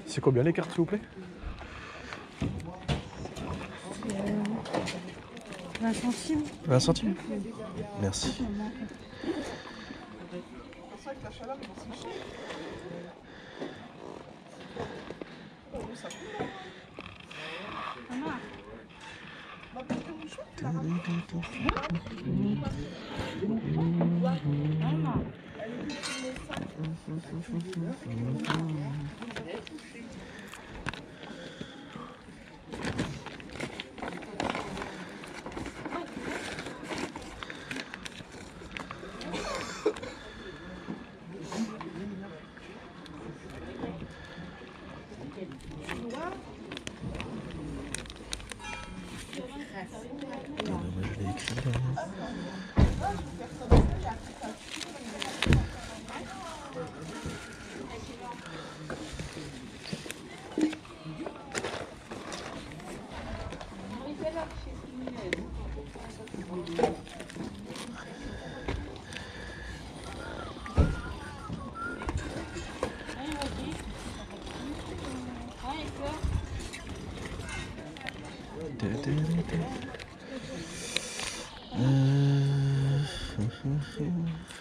C'est combien les cartes, s'il vous plaît? 20 centimes. 20 centimes. Merci. Je l'ai écrit là.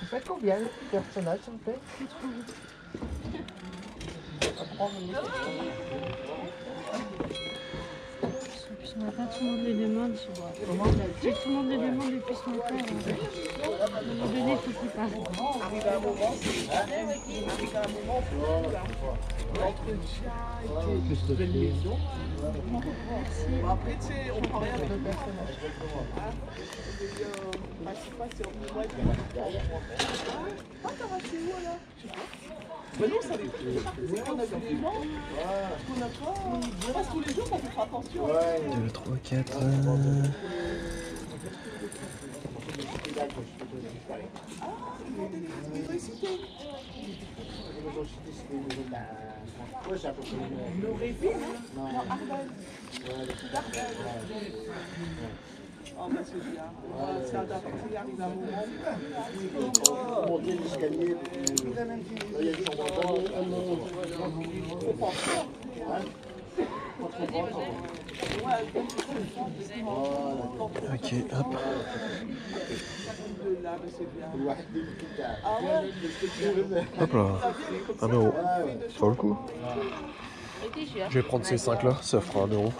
Vous faites combien le personnage, s'il vous plaît? Depuis ce matin, tout le monde les demande. Tout le monde les demande depuis ce matin. À un moment donné, il faut qu'ils parlent. Arrive à un moment, arrive à un moment, l'entretien et de liaison. Après, tu sais, on prend rien de personnage. Le principal, c'est au moins t'as racheté où là? Mais non, ça dépend. On a vu les gens. On a pas. On passe tous les jours, on fait attention. 2, 3, 4. Ah, ils ont récité. L'Auréville, non, Ardennes. Oh, bah c'est bien. C'est adapté, il arrive un moment. Monter l'escalier, il y a une chambre Ok, hop. Hop là. 1 euro. Ça vaut le coup. Je vais prendre ces 5 là, ça fera 1 euro.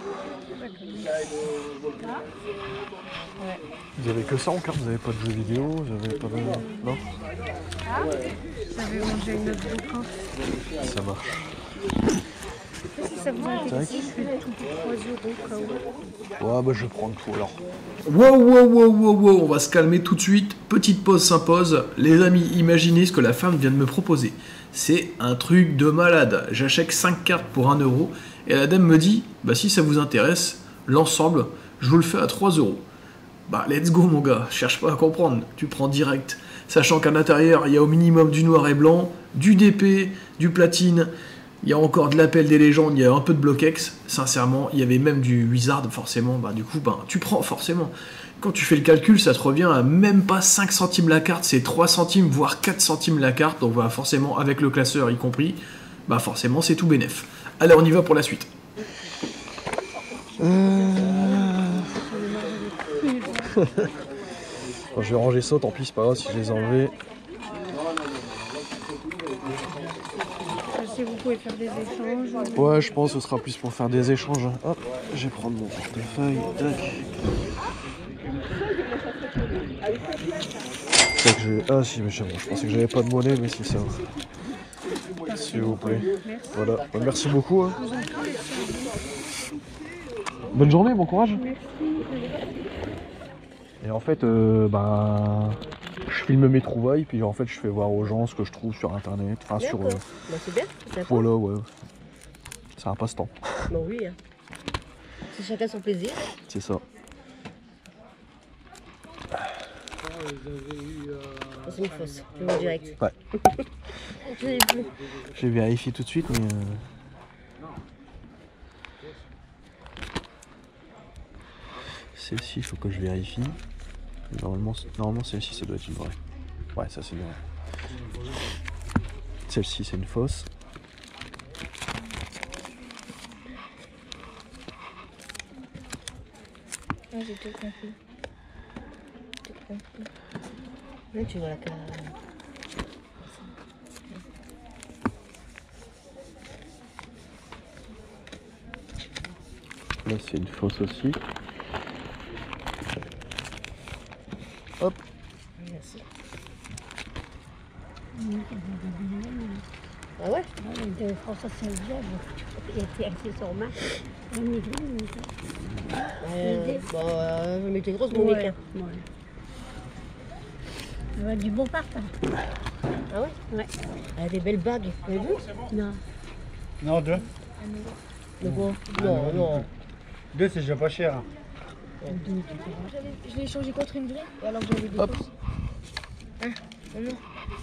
Vous avez que ça en carte, vous avez pas de jeux vidéo, vous avez pas de... Non? J'avais mangé une autre boucan. Ça marche. Si ça vous intéresse, je fais tout pour 3 € au cas où. Ouais, bah je vais prendre tout alors. Wow, on va se calmer tout de suite. Petite pause s'impose. Les amis, imaginez ce que la femme vient de me proposer. C'est un truc de malade. J'achète 5 cartes pour 1 euro. Et la dame me dit, bah si ça vous intéresse, l'ensemble, je vous le fais à 3 euros. Bah let's go mon gars, cherche pas à comprendre, tu prends direct. Sachant qu'à l'intérieur, il y a au minimum du noir et blanc, du DP, du platine, il y a encore de l'appel des légendes, il y a un peu de bloquex. Sincèrement, il y avait même du wizard forcément, bah du coup, bah, tu prends forcément. Quand tu fais le calcul, ça te revient à même pas 5 centimes la carte, c'est 3 centimes, voire 4 centimes la carte. Donc voilà, forcément, avec le classeur y compris, bah forcément, c'est tout bénef. Allez, on y va pour la suite. Je vais ranger ça, tant pis, c'est pas grave si je les ai enlevés. Si vous pouvez faire des échanges. Ouais, je pense que ce sera plus pour faire des échanges. Hop, je vais prendre mon portefeuille. Tac. Tac, ah si, mais je pensais que j'avais pas de monnaie, mais c'est ça. S'il vous plaît. Voilà, bah, merci beaucoup. Hein. Bonne journée, bon courage. Et en fait, bah, je filme mes trouvailles, puis en fait, je fais voir aux gens ce que je trouve sur internet. Enfin, sur. Bah, c'est bien, c'est voilà, ouais. C'est un passe-temps. Bah oui. C'est chacun son plaisir. C'est ça. C'est une fausse, je vois direct. Ouais. Je l'ai vu. J'ai vérifié tout de suite, mais... Celle-ci, il faut que je vérifie. Normalement celle-ci, ça doit être une vraie. Ouais, ça c'est une vraie. Celle-ci, c'est une fausse. Ah, j'ai tout compris. Là, tu vois la carte. Là, c'est une fausse aussi. Hop. Merci. Ah ouais? De François Saint-Viable, il était accessoirement un migré. Mais t'es grosse, Monique. Ouais. Elle a du bon parfum. Ah ouais? Ouais. Elle a des belles bagues. Vous avez vu? Non. Non, 2. De quoi? Non, non. 2, c'est déjà pas cher. Hein. Je l'ai échangé contre une vraie, alors que j'avais des Hop. fausses. Ah, non.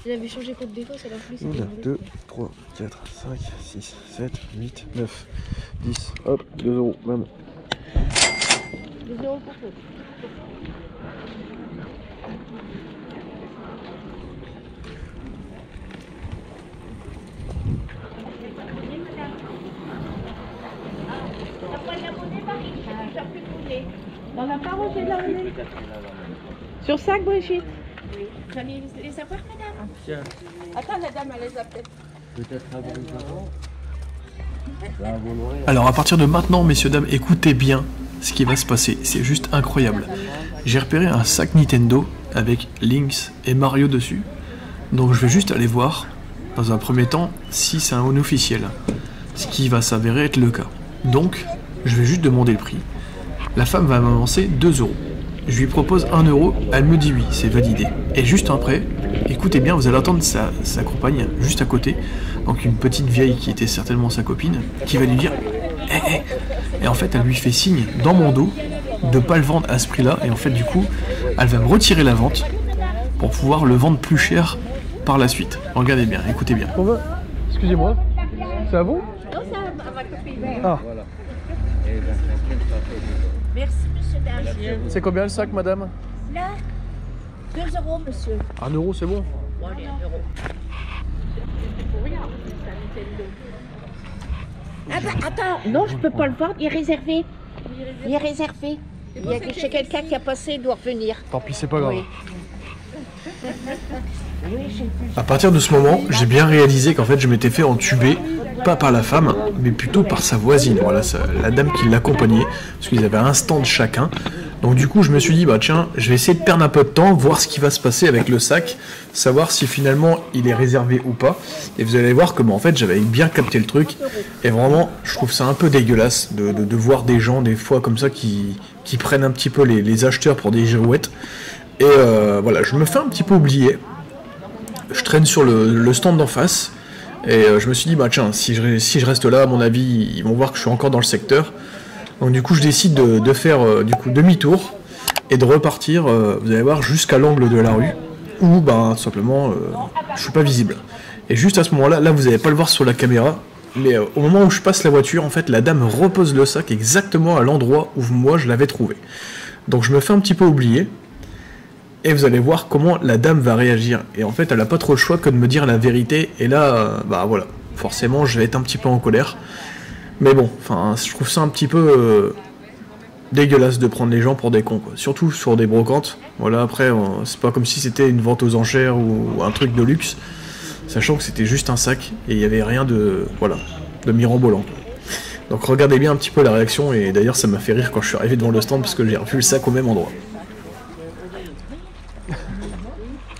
Je l'avais changé contre des fausses, alors que lui, c'était 1, une vraie. 2, 3, 4, 5, 6, 7, 8, 9, 10. Hop, 2 euros, même. 2 € pour toi. Dans la parole, j'ai la monnaie. Sur 5, Brigitte. Oui. Vous allez les savoir, madame? Attends, la dame, elle les a peut-être. Alors à partir de maintenant, messieurs, dames, écoutez bien ce qui va se passer. C'est juste incroyable. J'ai repéré un sac Nintendo avec Lynx et Mario dessus. Donc je vais juste aller voir, dans un premier temps, si c'est un officiel. Ce qui va s'avérer être le cas. Donc, je vais juste demander le prix. La femme va m'avancer 2 €. Je lui propose 1 €, elle me dit oui, c'est validé. Et juste après, écoutez bien, vous allez entendre sa compagne juste à côté, donc une petite vieille qui était certainement sa copine, qui va lui dire hé. Et en fait, elle lui fait signe dans mon dos de pas le vendre à ce prix-là, et en fait, du coup, elle va me retirer la vente pour pouvoir le vendre plus cher par la suite. Regardez bien, écoutez bien. Excusez-moi, c'est à vous? Non, c'est à ma copine. Ah, Merci, monsieur Dargien. c'est combien le sac, madame? Là, 2 €, monsieur. 1 €, c'est bon. Bon, allez, 1 €. Ah bah, attends, non, je peux pas le vendre, il est réservé. Il est réservé. Il y a chez quelqu'un qui a passé, il doit revenir. Tant pis, c'est pas grave. Oui. À partir de ce moment, j'ai bien réalisé qu'en fait je m'étais fait entuber, pas par la femme, mais plutôt par sa voisine, voilà, la dame qui l'accompagnait, parce qu'ils avaient un stand chacun. Donc du coup je me suis dit, bah tiens, je vais essayer de perdre un peu de temps, voir ce qui va se passer avec le sac, savoir si finalement il est réservé ou pas. Et vous allez voir comment en fait j'avais bien capté le truc, et vraiment je trouve ça un peu dégueulasse de voir des gens des fois comme ça qui prennent un petit peu les acheteurs pour des girouettes. Et voilà, je me fais un petit peu oublier. Je traîne sur le stand d'en face et je me suis dit bah tiens, si je reste là, à mon avis ils vont voir que je suis encore dans le secteur. Donc du coup je décide de faire du coup demi-tour et de repartir, vous allez voir, jusqu'à l'angle de la rue où bah simplement je suis pas visible. Et juste à ce moment-là, là vous n'allez pas le voir sur la caméra, mais au moment où je passe la voiture, en fait la dame repose le sac exactement à l'endroit où moi je l'avais trouvé. Donc je me fais un petit peu oublier. Et vous allez voir comment la dame va réagir. Et en fait, elle n'a pas trop le choix que de me dire la vérité. Et là, bah voilà, forcément, je vais être un petit peu en colère. Mais bon, enfin, je trouve ça un petit peu dégueulasse de prendre les gens pour des cons, quoi. Surtout sur des brocantes. Voilà, après, c'est pas comme si c'était une vente aux enchères ou un truc de luxe. Sachant que c'était juste un sac et il n'y avait rien de, voilà, de mirobolant, quoi. Donc regardez bien un petit peu la réaction. Et d'ailleurs, ça m'a fait rire quand je suis arrivé devant le stand parce que j'ai revu le sac au même endroit.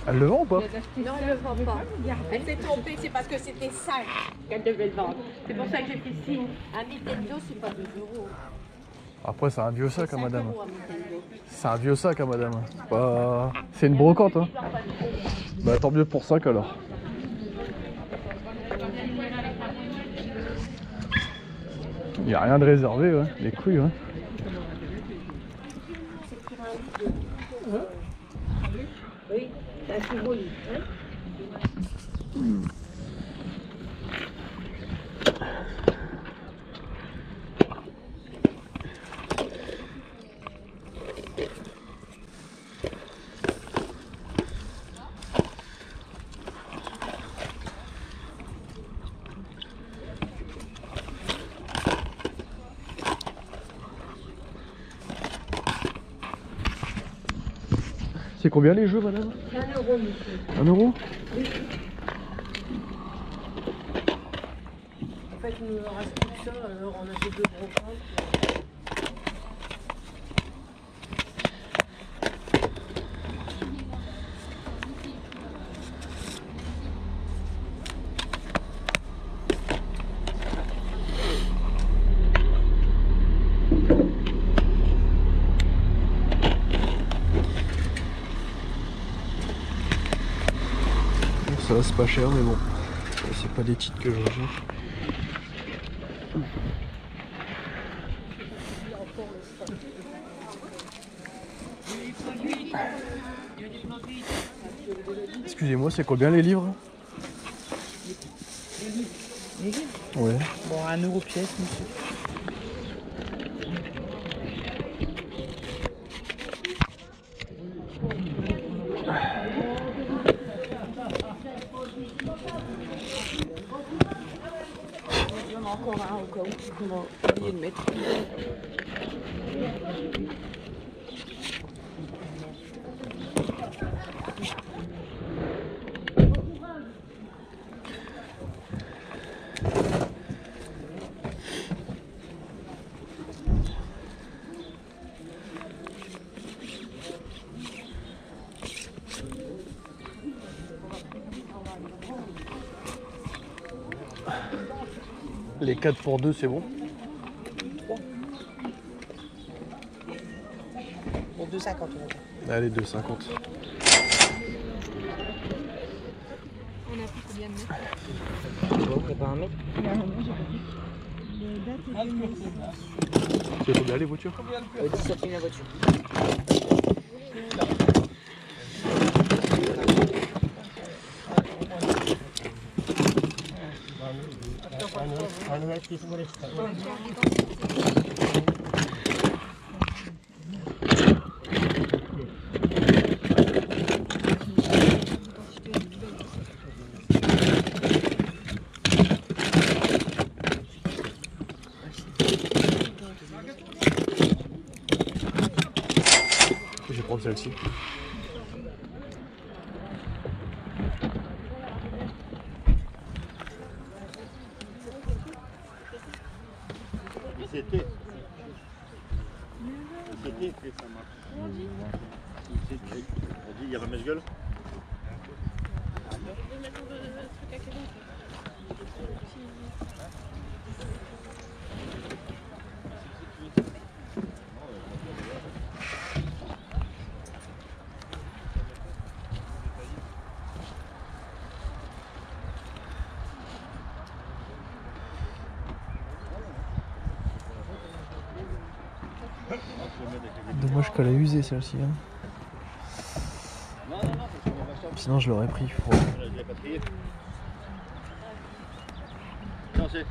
Elle le vend ou pas? Non, elle ne le vend pas. Elle s'est trompée, c'est parce que c'était 5 qu'elle devait le vendre. C'est pour ça que j'ai fait signe. Un Nintendo, c'est pas 2 €. Après, c'est un vieux sac, hein, 5 madame. € un Nintendo. C'est un vieux sac, hein, madame. C'est pas... C'est une brocante, hein. Bah, tant mieux pour sac, alors. Il n'y a rien de réservé, ouais. Les couilles, ouais. Oui, ça c'est beau, lui. Hein? C'est combien les jeux, madame? 1 euro, monsieur. 1 euro? Oui. En fait, il ne me reste plus que ça, alors on a fait 2 gros comptes. Ça c'est pas cher mais bon, c'est pas des titres que je recherche. Excusez-moi, c'est combien les livres? Les livres? Ouais. Bon, 1 euro pièce, monsieur. Il y en a encore un au cas où on va oublier de mettre. Les 4 pour 2 c'est bon? Bon, 2,50 euros. Allez, 2,50. On a pris combien de mètres? Bon, c'est pas un mètre. Les dates et les mètres. C'est combien les voitures? 17 000 la voiture. Je vais prendre celle-ci. C'était. C'était, ça marche. Il y a pas gueule. Dommage qu'elle a usé celle-ci. Hein. Sinon je l'aurais pris. Ouais. Non, c'est.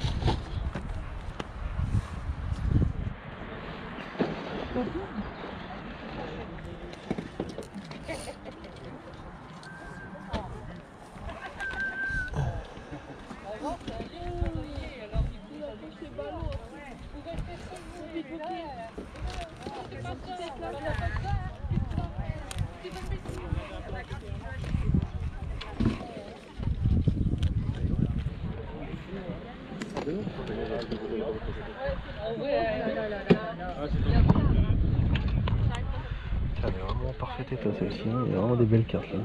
Elle est vraiment en parfait état celle-ci. Il y a vraiment des belles cartes là.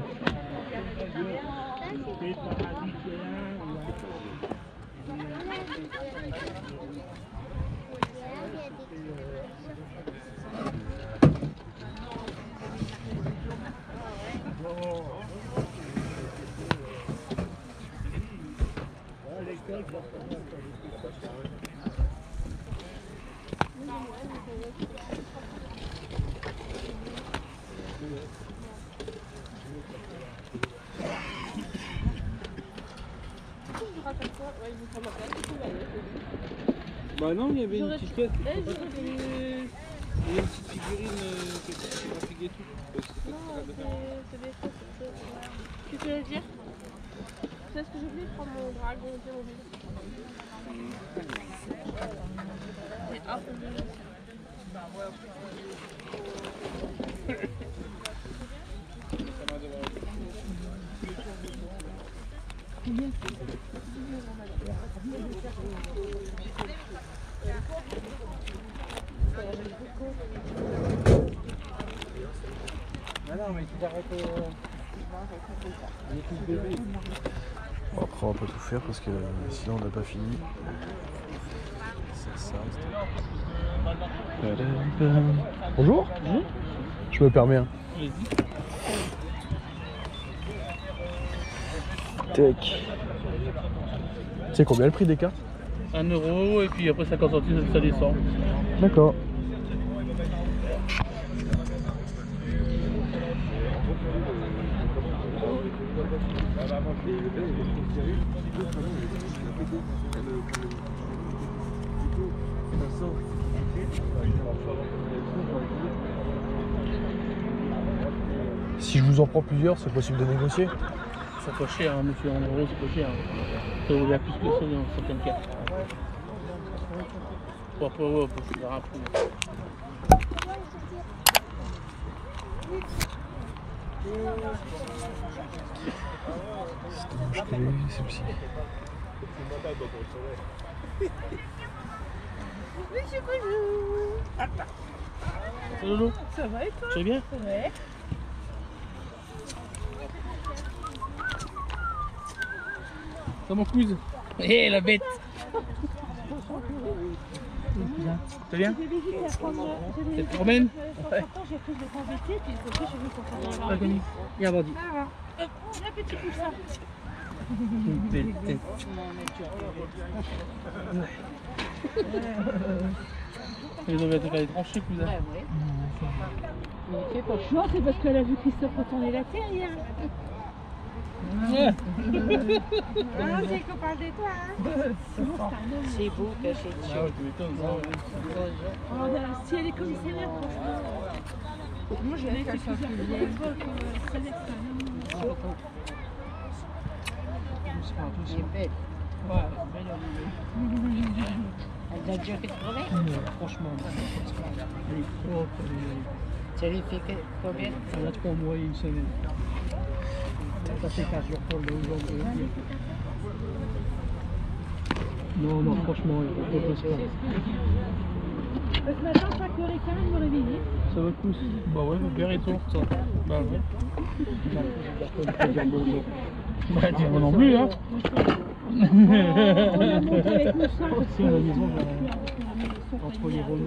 Bah non, il y avait une J'aurais- petite caisse. Eh, Il y j'aurais avait une petite figurine qui était graphique et tout. Parce que c'est pas très grave de faire. c'est des fausses. Qu'est-ce que tu veux dire? C'est ce que j'ai oublié de prendre mon dragon de mobile. Et hop, Ah non, mais tu t'arrêtes Bon, après, on va pas tout faire parce que sinon on n'a pas fini. Ça reste. Bonjour. Je me permets. Hein. Tac. Tu sais combien le prix des cartes? 1 euro et puis après 50 centimes ça descend. D'accord. Si je vous en prends plusieurs, c'est possible de négocier? Ça pas cher, hein, monsieur, en euros c'est pas cher. Ça vaut bien plus que ça dans certaines cartes. Bon, après, ouais, je verrai après. Je te l'ai vu, c'est aussi. Monsieur bonjour. Lolo, Ça va et toi? tu vas bien? Ouais. Ça mon cousin. Hé la bête. T'as bien? Tu te promènes? Ouais. J'ai pris de t'embêter, puis après je suis venue pour faire Pas connu. Viens, Bandit. La petite poussin. Une belle tête. Ils ont bientôt faire les tranchées, cousin. Non, c'est parce qu'elle a vu Christophe retourner la terre hier. Ouais. Ah, c'est qu'on parle de toi, hein. C'est beau, caché dessus. Ah ouais, tu m'étonnes. Si elle est commissaire, franchement. Moi, je l'ai fait plusieurs fois à l'époque. Elle est belle. Ouais, Elle a déjà fait de crever. franchement. Ça lui fait combien? On a 3 mois et une semaine. Ça fait 15 jours pour le aujourd'hui. Non, non, franchement, il faut pas. Ce matin, 5h15, me réveiller. Ça va le coup? Bah ouais, mon père est tour, ça. Bah ouais. Bah dis moi non plus, hein. On a monté avec le sang. Si, à la maison, entre les rôles,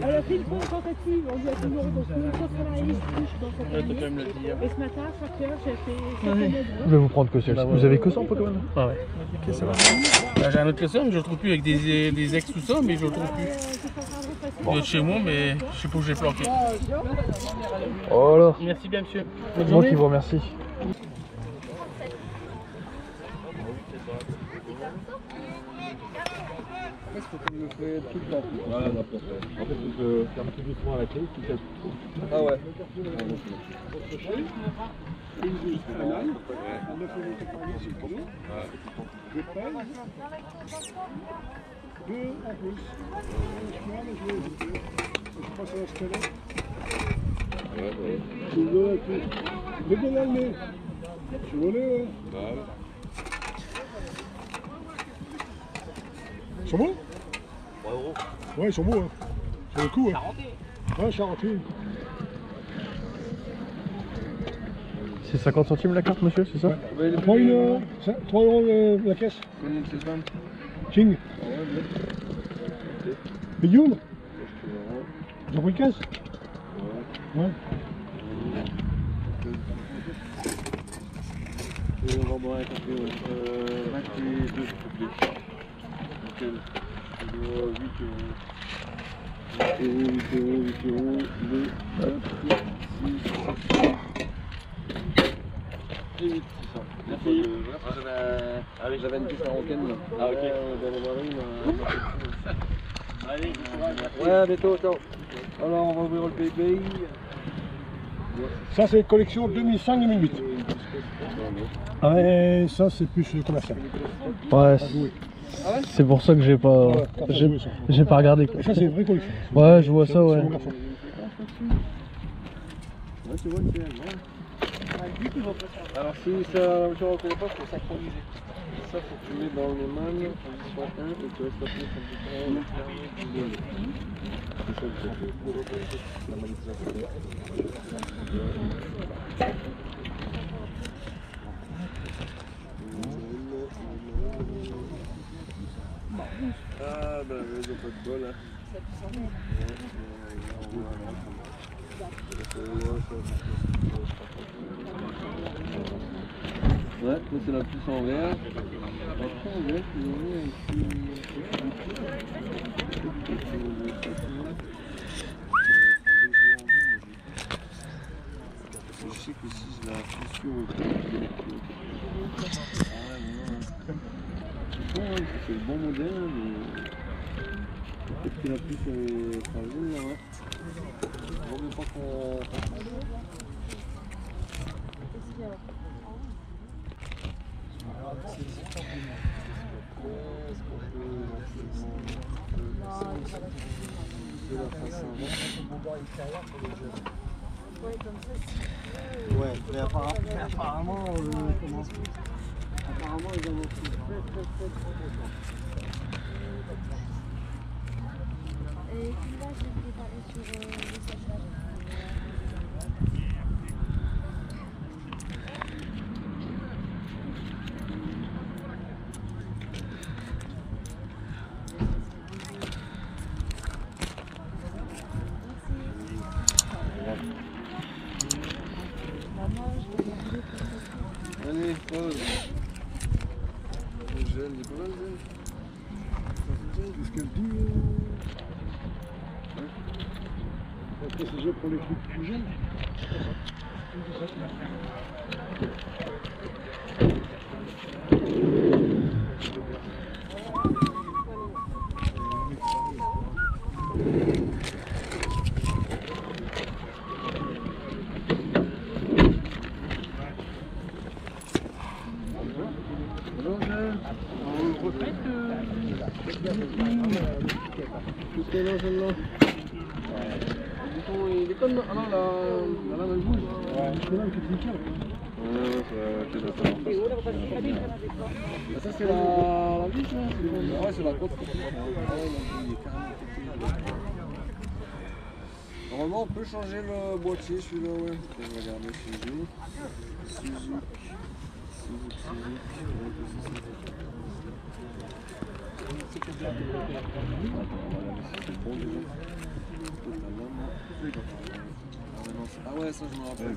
Elle a fait une bonne tentative. On lui a toujours retrouvé le sur la liste. ouais, t'as quand même le dire. Et ce matin, à 5h, j'ai fait 5 Je vais vous prendre que celle-ci. Vous avez que ça en Pokémon? Ah ouais. Ok, ça va. Bah, j'ai un autre classeur, mais je le retrouve plus avec des ex tout ça, mais je le retrouve plus. Il doit être chez moi, mais je sais pas où j'ai planqué. Oh là. Merci bien, monsieur. C'est moi qui vous remercie. Est-ce que tu le fais tout le temps? Voilà, n'importe quoi. En fait, tu peux faire tout doucement à la clé, tu casses tout. Ah ouais. Deux en plus. Je passe à la squelette. Tu veux de l'année. Tu veux le. Ils sont bons? 3 euros. Ouais, ils sont beaux. Hein. C'est le coup. Hein. Ouais, charentine. C'est 50 centimes la carte, monsieur, c'est ça? Ouais. Prends une. 3 euros la caisse. King. Medium. Ils ont pris 15. Ouais. Et on va boire un café, ouais. 22, s'il te plaît. Nickel. 8 euros. 8 euros. 2, 9, 6, 7, 8, 600. Merci. J'avais une piste marocaine là. Ah ok. Allez, ouais, à bientôt, ciao. Alors on va ouvrir le PPI. Ça c'est collection 2005-2008. Ah, et ça c'est plus commercial. Ouais, c'est pour ça que j'ai pas regardé quoi. Et ça c'est une vraie collection. Ouais, je vois ça, ouais. Ouais, tu vois, c'est elle, ouais. Alors si ça, tu ne reconnais pas, il faut synchroniser. Ça, faut que tu mets dans les mains, position 1, et tu restes appuyé sur le bouton. C'est ça le fait. La manipulation. Ah bah ils ont pas de bol hein. Ouais, c'est la puce en vert. Après en vert, il y a un je sais que si je la pousse sur c'est le bon modèle, mais peut-être que la puce est fragile là. Ouais. Je ne veux pas qu'on... Ouais, mais apparemment, apparemment ils en ont pris très Et là, j'ai préparé sur le séchage. Allez, pause. Le gel, il est pas mal le gel. Qu'est-ce qu'elle dit après c'est déjà pour les trucs plus jeunes. Il est comme... Ah non, la lame elle bouge. Ouais, c'est là le petit nickel. Ouais, c'est la ça c'est la vis là. Ouais, c'est la côte. Normalement on peut changer le boîtier celui-là, ouais. Je vais regarder Suzuki. Ah ouais, ça je me rappelle.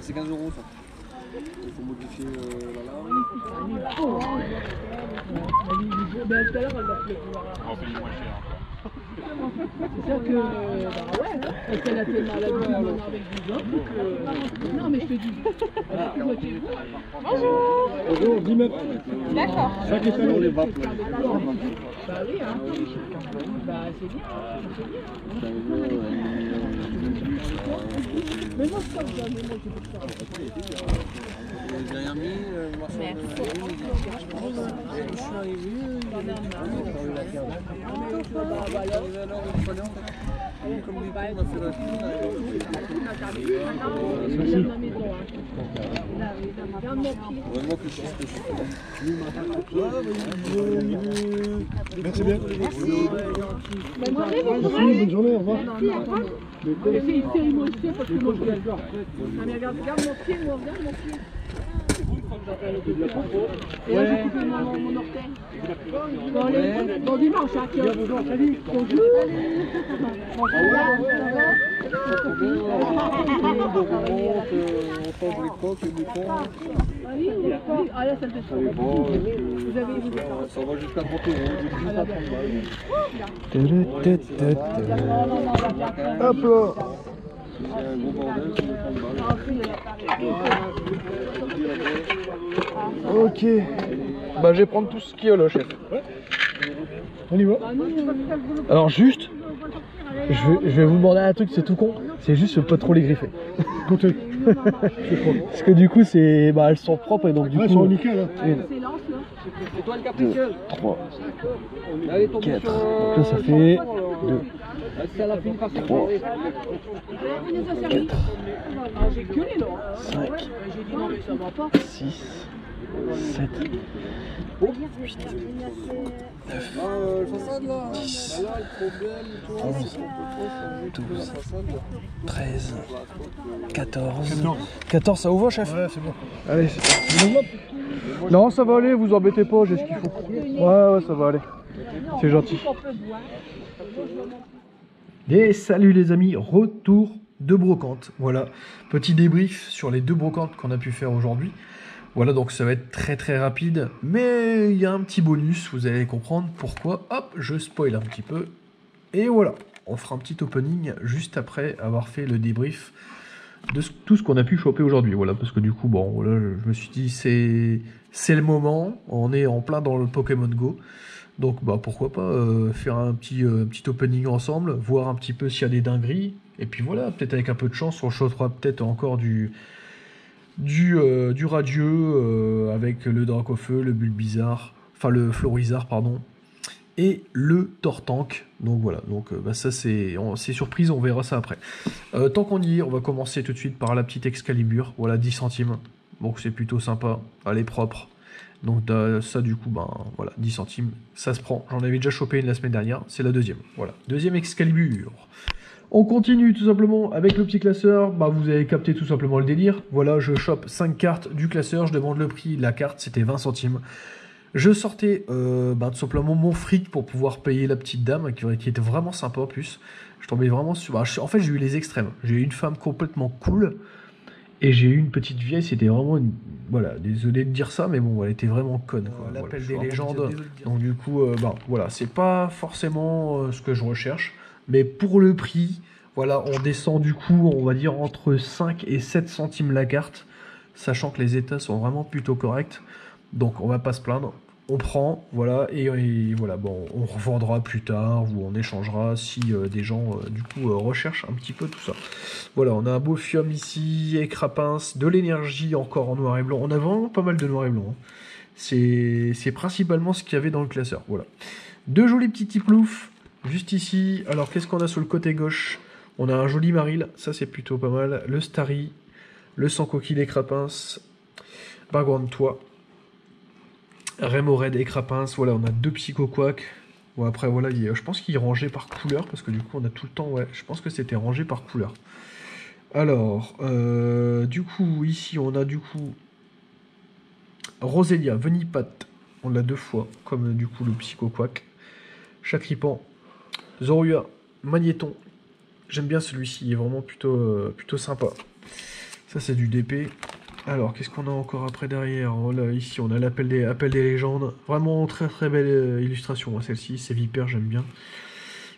C'est 15 € ça. Il faut modifier la lame. Ben tout à l'heure elle va plus pouvoir. On va payer moins cher encore. C'est sûr que, bah ouais, parce qu'elle a tellement la vie maintenant avec 10 ans, donc non mais je te dis, Bonjour, 10 mètres. D'accord. Ça qui est pas les vapes. bah oui, hein. Bah c'est bien, c'est bien. Mais moi je sais pas, mais moi je peux pas. J'ai rien mis, je suis arrivé, comme des cons, on a fait la file. Vraiment que je sais ce que je fais. Merci bien. Bonne journée, au revoir. C'est moi aussi parce que moi je regarde. Regarde mon pied, moi regarde mon pied. Et là, j'ai coupé mon orteil. Bon dimanche, hein, bonjour, salut. Bonjour. On change les coques, les boutons. Ah là, ça me fait chaud. Vous avez... Ça va jusqu'à 30 €, j'ai pris ça à 30 balles. Hop là. C'est un gros bordel, c'est 30 balles. Ok. Bah je vais prendre tout ce qu'il y a là, chef. On y va. Alors juste, je vais vous demander un truc, c'est tout con, c'est juste pas trop les griffer. Comptez. Parce que du coup c'est, bah elles sont propres et donc du coup. Elles sont nickel. Hein. 1, 2, 3, 4. Donc là ça fait 2, 3, 4, 5, 6, 7, 8, 9, 10, 11, 12, 13, 14. 14, ça vous va, chef? Ouais, c'est bon. Allez, non, ça va aller, vous embêtez pas, j'ai ce qu'il faut. Ouais, ça va aller. C'est gentil. Et salut les amis, retour de brocante. Voilà, petit débrief sur les 2 brocantes qu'on a pu faire aujourd'hui. Voilà, donc ça va être très rapide, mais il y a un petit bonus, vous allez comprendre pourquoi. Hop, je spoil un petit peu. Et voilà, on fera un petit opening juste après avoir fait le débrief de tout ce qu'on a pu choper aujourd'hui. Voilà, parce que du coup, bon, voilà, je me suis dit, c'est le moment, on est en plein dans le Pokémon Go. Donc, bah, pourquoi pas faire un petit opening ensemble, voir un petit peu s'il y a des dingueries. Et puis voilà, peut-être avec un peu de chance, on chopera peut-être encore du radieux avec le Dracofeu, le Bulbizarre, enfin le Florizarre, pardon, et le Tortank. Donc voilà, donc bah, ça c'est surprise, on verra ça après. Tant qu'on y est, on va commencer tout de suite par la petite Excalibur, voilà 10 centimes, donc c'est plutôt sympa, elle est propre. Donc ça du coup, ben voilà, 10 centimes, ça se prend. J'en avais déjà chopé une la semaine dernière, c'est la deuxième. Voilà, deuxième Excalibur. On continue tout simplement avec le petit classeur. Bah, vous avez capté tout simplement le délire. Voilà, je chope 5 cartes du classeur, je demande le prix. La carte, c'était 20 centimes. Je sortais tout simplement mon fric pour pouvoir payer la petite dame, qui était vraiment sympa en plus. Je tombais vraiment sur... Bah, en fait, j'ai eu les extrêmes. J'ai eu une femme complètement cool. Et j'ai eu une petite vieille, c'était vraiment une... Voilà, désolé de dire ça, mais bon, elle était vraiment conne. L'appel des légendes. Donc du coup, voilà, c'est pas forcément ce que je recherche. Mais pour le prix, voilà, on descend du coup, on va dire, entre 5 et 7 centimes la carte. Sachant que les états sont vraiment plutôt corrects. Donc on va pas se plaindre. On prend, voilà, et voilà, bon, on revendra plus tard ou on échangera si des gens, du coup, recherchent un petit peu tout ça. Voilà, on a un beau fium ici, écrapins, de l'énergie encore en noir et blanc. On a vraiment pas mal de noir et blanc. Hein. C'est principalement ce qu'il y avait dans le classeur, voilà. 2 jolis petits tiploufs, juste ici. Alors, qu'est-ce qu'on a sur le côté gauche? On a un joli Maril, ça c'est plutôt pas mal. Le Starry, le sans coquille écrapins, Background Toit. Remoraid et Crapins, voilà, on a 2 Psychoquack. Bon, après, voilà, je pense qu'il est rangé par couleur, parce que du coup, on a tout le temps, ouais, je pense que c'était rangé par couleur. Alors, du coup, ici, on a du coup Roselia, Venipat, on l'a 2 fois, comme du coup le Psychoquack. Chacripan, Zorua, Magnéton. J'aime bien celui-ci, il est vraiment plutôt sympa. Ça, c'est du DP. Alors, qu'est-ce qu'on a encore après derrière? Voilà, ici, on a l'appel des légendes. Vraiment très belle illustration, hein, celle-ci. C'est Viper, j'aime bien.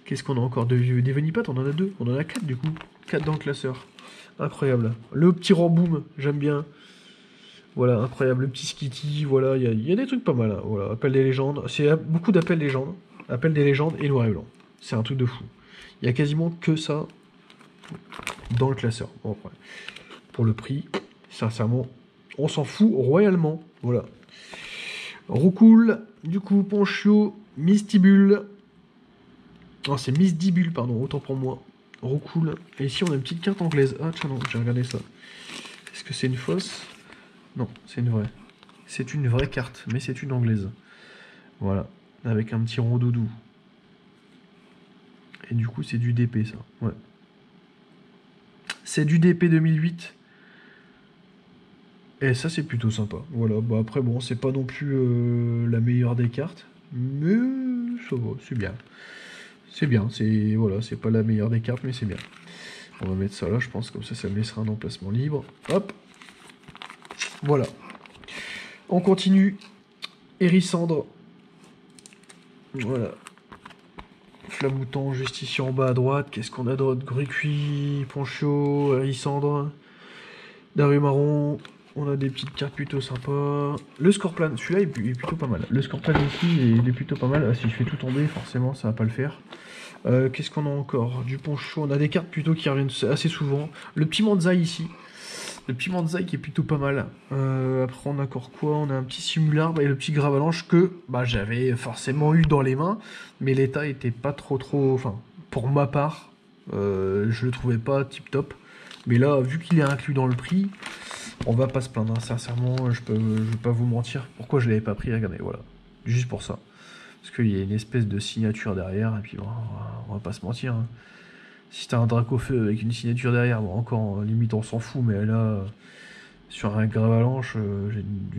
Qu'est-ce qu'on a encore des Venipat? On en a 2. On en a 4 du coup. 4 dans le classeur. Incroyable. Le petit Ramboom, j'aime bien. Voilà, incroyable. Le petit Skitty, voilà, il y a des trucs pas mal. Hein. Voilà, appel des légendes. C'est beaucoup d'appels légendes. Appel des légendes et noir et blanc. C'est un truc de fou. Il y a quasiment que ça dans le classeur. Bon, après, pour le prix... Sincèrement, on s'en fout royalement. Voilà. Roucoule, du coup, Ponchio, Mistibule. Non, c'est Misdibule, pardon, autant pour moi. Roucoule. Et ici, on a une petite carte anglaise. Ah, tiens, non, j'ai regardé ça. Est-ce que c'est une fausse? Non, c'est une vraie. C'est une vraie carte, mais c'est une anglaise. Voilà. Avec un petit rond doudou. Et du coup, c'est du DP, ça. Ouais. C'est du DP 2008. Et ça, c'est plutôt sympa. Voilà, bah après, bon, c'est pas non plus la meilleure des cartes, mais ça va, c'est bien. C'est bien, c'est voilà, c'est pas la meilleure des cartes, mais c'est bien. On va mettre ça là, je pense, comme ça me laissera un emplacement libre. Hop. Voilà. On continue. Hérissandre. Voilà. Flamouton, juste ici en bas à droite. Qu'est-ce qu'on a d'autre? Grucuit, Poncho, Hérissandre. Daru marron. On a des petites cartes plutôt sympas. Le Scorpion, celui-là est plutôt pas mal. Le Scorpion aussi, il est plutôt pas mal. Ah, si je fais tout tomber, forcément, ça va pas le faire. Qu'est-ce qu'on a encore? Du Poncho. On a des cartes plutôt qui reviennent assez souvent. Le petit Manzai ici. Le petit Manzai qui est plutôt pas mal. Après, on a encore quoi? On a un petit Simular et le petit Gravalanche que j'avais forcément eu dans les mains. Mais l'état était pas trop... Enfin, pour ma part, je le trouvais pas tip top. Mais là, vu qu'il est inclus dans le prix, on va pas se plaindre. Hein. Sincèrement, je vais pas vous mentir. Pourquoi je l'avais pas pris? Regardez, voilà. Juste pour ça. Parce qu'il y a une espèce de signature derrière. Et puis, bon, on va pas se mentir. Hein. Si t'as un Dracofeu avec une signature derrière, bon, encore, limite, on s'en fout. Mais là, sur un Gravalanche,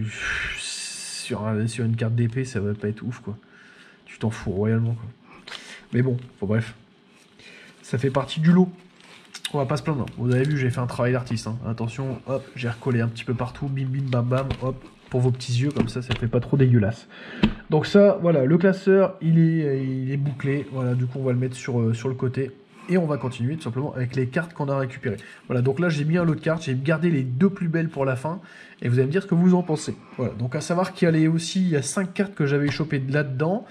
sur une carte d'épée, ça va pas être ouf, quoi. Tu t'en fous royalement, quoi. Mais bon, bref. Ça fait partie du lot. On va pas se plaindre. Vous avez vu, j'ai fait un travail d'artiste. Hein. Attention, hop, j'ai recollé un petit peu partout. Bim, bim, bam, bam, hop. Pour vos petits yeux, comme ça fait pas trop dégueulasse. Donc ça, voilà, le classeur, il est bouclé. Voilà, du coup, on va le mettre sur le côté. Et on va continuer tout simplement avec les cartes qu'on a récupérées. Voilà, donc là, j'ai mis un lot de cartes. J'ai gardé les deux plus belles pour la fin. Et vous allez me dire ce que vous en pensez. Voilà, donc à savoir qu'il y a aussi, il y a 5 cartes que j'avais chopées là-dedans.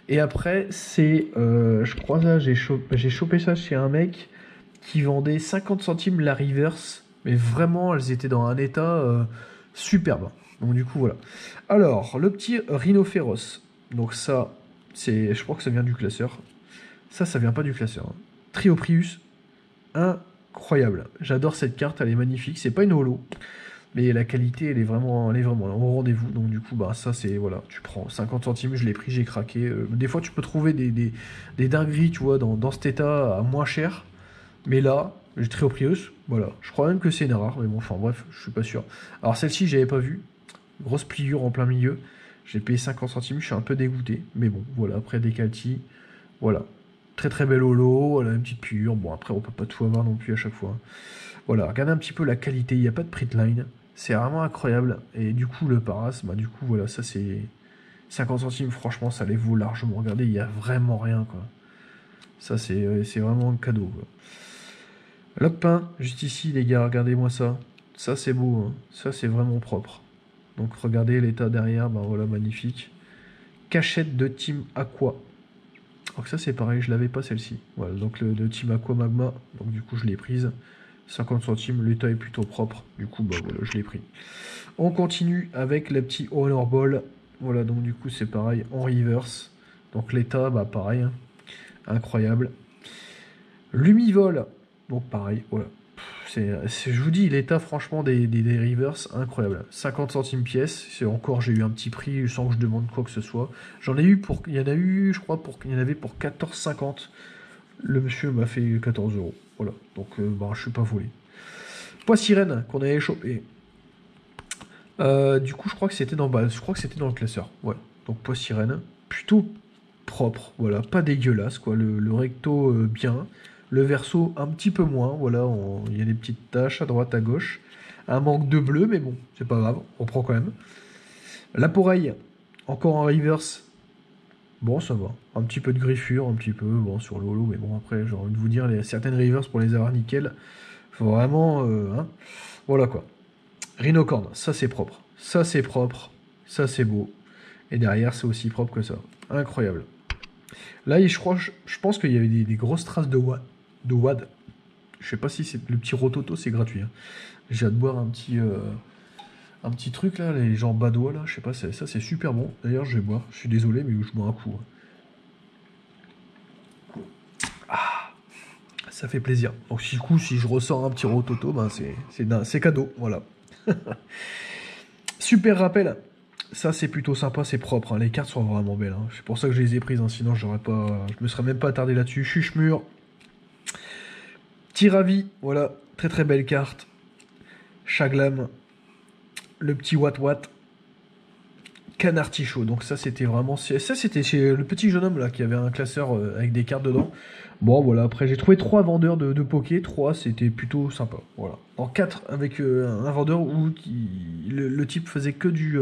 Et après, c'est, je crois là, j'ai chopé ça chez un mec qui vendait 50 centimes la reverse. Mais vraiment, elles étaient dans un état superbe. Donc du coup, voilà. Alors, le petit Rhinophéros. Donc ça, je crois que ça vient du classeur. Ça vient pas du classeur. Hein. Trioprius, incroyable. J'adore cette carte, elle est magnifique. C'est pas une holo, mais la qualité, elle est vraiment au rendez-vous. Donc du coup, ça c'est, voilà, tu prends 50 centimes, je l'ai pris, j'ai craqué. Des fois, tu peux trouver des dingueries, tu vois, dans cet état à moins cher. Mais là, j'ai Trioprius, voilà. Je crois même que c'est une rare, mais bon, enfin bref, je suis pas sûr. Alors celle-ci, j'avais pas vu. Grosse pliure en plein milieu. J'ai payé 50 centimes, je suis un peu dégoûté. Mais bon, voilà, après Décalti, voilà. Très très belle holo, voilà, une petite pliure. Bon, après, on peut pas tout avoir non plus à chaque fois. Voilà, regardez un petit peu la qualité, il n'y a pas de printline. C'est vraiment incroyable. Et du coup, le Paras, du coup, voilà, ça c'est 50 centimes, franchement, ça les vaut largement. Regardez, il n'y a vraiment rien, quoi. Ça, c'est vraiment un cadeau, quoi. Lockpin, juste ici, les gars, regardez-moi ça. Ça, c'est beau, hein. Ça, c'est vraiment propre. Donc, regardez l'état derrière, voilà, magnifique. Cachette de Team Aqua. Donc ça, c'est pareil, je l'avais pas celle-ci. Voilà, donc le Team Aqua Magma, donc du coup, je l'ai prise. 50 centimes, l'état est plutôt propre. Du coup, voilà, je l'ai pris. On continue avec le petit Honor Ball. Voilà, donc du coup, c'est pareil, en reverse. Donc l'état, pareil, hein. Incroyable. Lumivol, donc pareil, voilà. Je vous dis, l'état, franchement, des reverse, incroyable. 50 centimes pièce, c'est encore, j'ai eu un petit prix sans que je demande quoi que ce soit. J'en ai eu pour, il y en a eu, je crois, il y en avait pour 14,50. Le monsieur m'a fait 14 €. Voilà, donc je suis pas volé. Poids sirène qu'on avait chopé. Du coup, je crois que c'était dans le classeur. Ouais, donc poids sirène, plutôt propre, voilà, pas dégueulasse, quoi. Le recto bien. Le verso, un petit peu moins. Voilà, il y a des petites taches à droite, à gauche. Un manque de bleu, mais bon, c'est pas grave. On prend quand même. La Poreille, encore en reverse. Bon, ça va. Un petit peu de griffure, un petit peu, bon, sur le holo. Mais bon, après, j'ai envie de vous dire, certaines reverse, pour les avoir nickel, faut vraiment... Voilà, quoi. Rhinocorne, ça, c'est propre. Ça, c'est propre. Ça, c'est beau. Et derrière, c'est aussi propre que ça. Incroyable. Là, je pense qu'il y avait des grosses traces de WAD. Je sais pas si c'est le petit rototo, c'est gratuit. Hein. J'ai hâte de boire un petit truc là, les gens badois là, je sais pas, ça c'est super bon. D'ailleurs, je vais boire. Je suis désolé, mais je bois un coup. Hein. Ah, ça fait plaisir. Donc du coup, si je ressors un petit rototo, c'est cadeau, voilà. Super rappel. Ça, c'est plutôt sympa, c'est propre. Hein. Les cartes sont vraiment belles. Hein. C'est pour ça que je les ai prises. Hein. Sinon, je me serais même pas attardé là-dessus. Chuchemur. Tiravi. Voilà. Très très belle carte. Chaglam. le petit Watt Canartichaud. Donc ça c'était vraiment... Ça c'était chez le petit jeune homme là qui avait un classeur avec des cartes dedans. Bon voilà, après j'ai trouvé 3 vendeurs de Poké. 3 c'était plutôt sympa. Voilà. En 4 avec un vendeur où le type faisait que du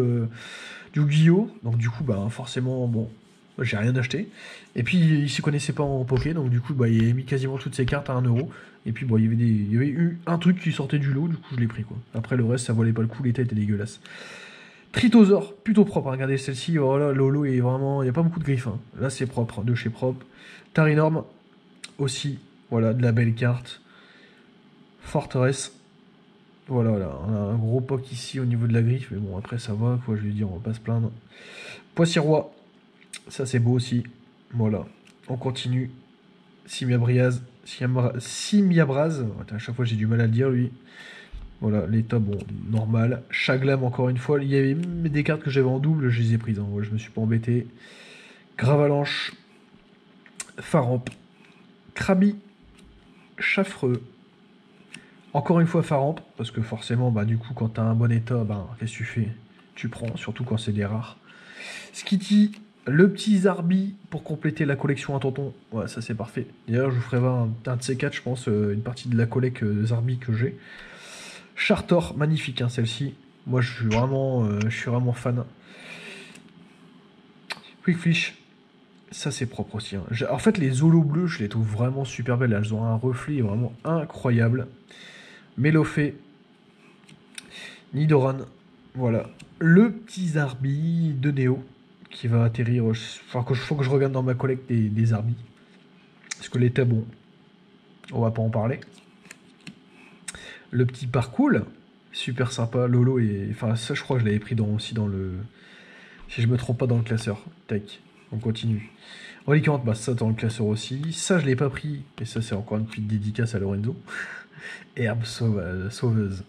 Yu-Gi-Oh! Donc du coup bah forcément bon, j'ai rien acheté. Et puis il s'y connaissait pas en Poké. Donc du coup bah il avait mis quasiment toutes ses cartes à 1 €. Et puis bon il y avait eu un truc qui sortait du lot. Du coup je l'ai pris quoi. Après le reste ça valait pas le coup, l'état était dégueulasse. Tritosaur, plutôt propre, hein. Regardez celle-ci, voilà, Lolo est vraiment, il n'y a pas beaucoup de griffes, hein. Là c'est propre, de chez propre. Tarinorm, aussi, voilà, de la belle carte. Forteresse, voilà, on a un gros poc ici au niveau de la griffe, mais bon après ça va, quoi, je vais dire, on va pas se plaindre. Poissy-Roi, ça c'est beau aussi, voilà, on continue. Simiabraz, à chaque fois j'ai du mal à le dire lui. Voilà, l'état, bon, normal. Chaglam, encore une fois. Il y avait des cartes que j'avais en double, je les ai prises. Hein. Ouais, je me suis pas embêté. Gravalanche. Faramp. Krabi. Chaffreux. Encore une fois, Faramp. Parce que forcément, bah, du coup, quand t'as un bon état, bah, qu'est-ce que tu fais? Tu prends, surtout quand c'est des rares. Skitty. Le petit Zarbi pour compléter la collection à tonton. Ouais, ça c'est parfait. D'ailleurs, je vous ferai voir un de ces 4, je pense, une partie de la collecte Zarbi que j'ai. Chartor, magnifique hein, celle-ci. Moi je suis vraiment fan. Quickfish, ça c'est propre aussi. Hein. En fait les holos bleus je les trouve vraiment super belles. Elles ont un reflet vraiment incroyable. Mélofée, Nidoran, voilà. Le petit Zarbi de Néo qui va atterrir. Faut que je regarde dans ma collecte des Zarbi. Parce que l'état bon, on va pas en parler. Le petit parcours, super sympa, Lolo et... Enfin ça je crois que je l'avais pris aussi dans le... Si je me trompe pas dans le classeur. Tac, on continue. Relicante, bah ça dans le classeur aussi. Ça je l'ai pas pris, et ça c'est encore une petite dédicace à Lorenzo. Herbe sauveuse.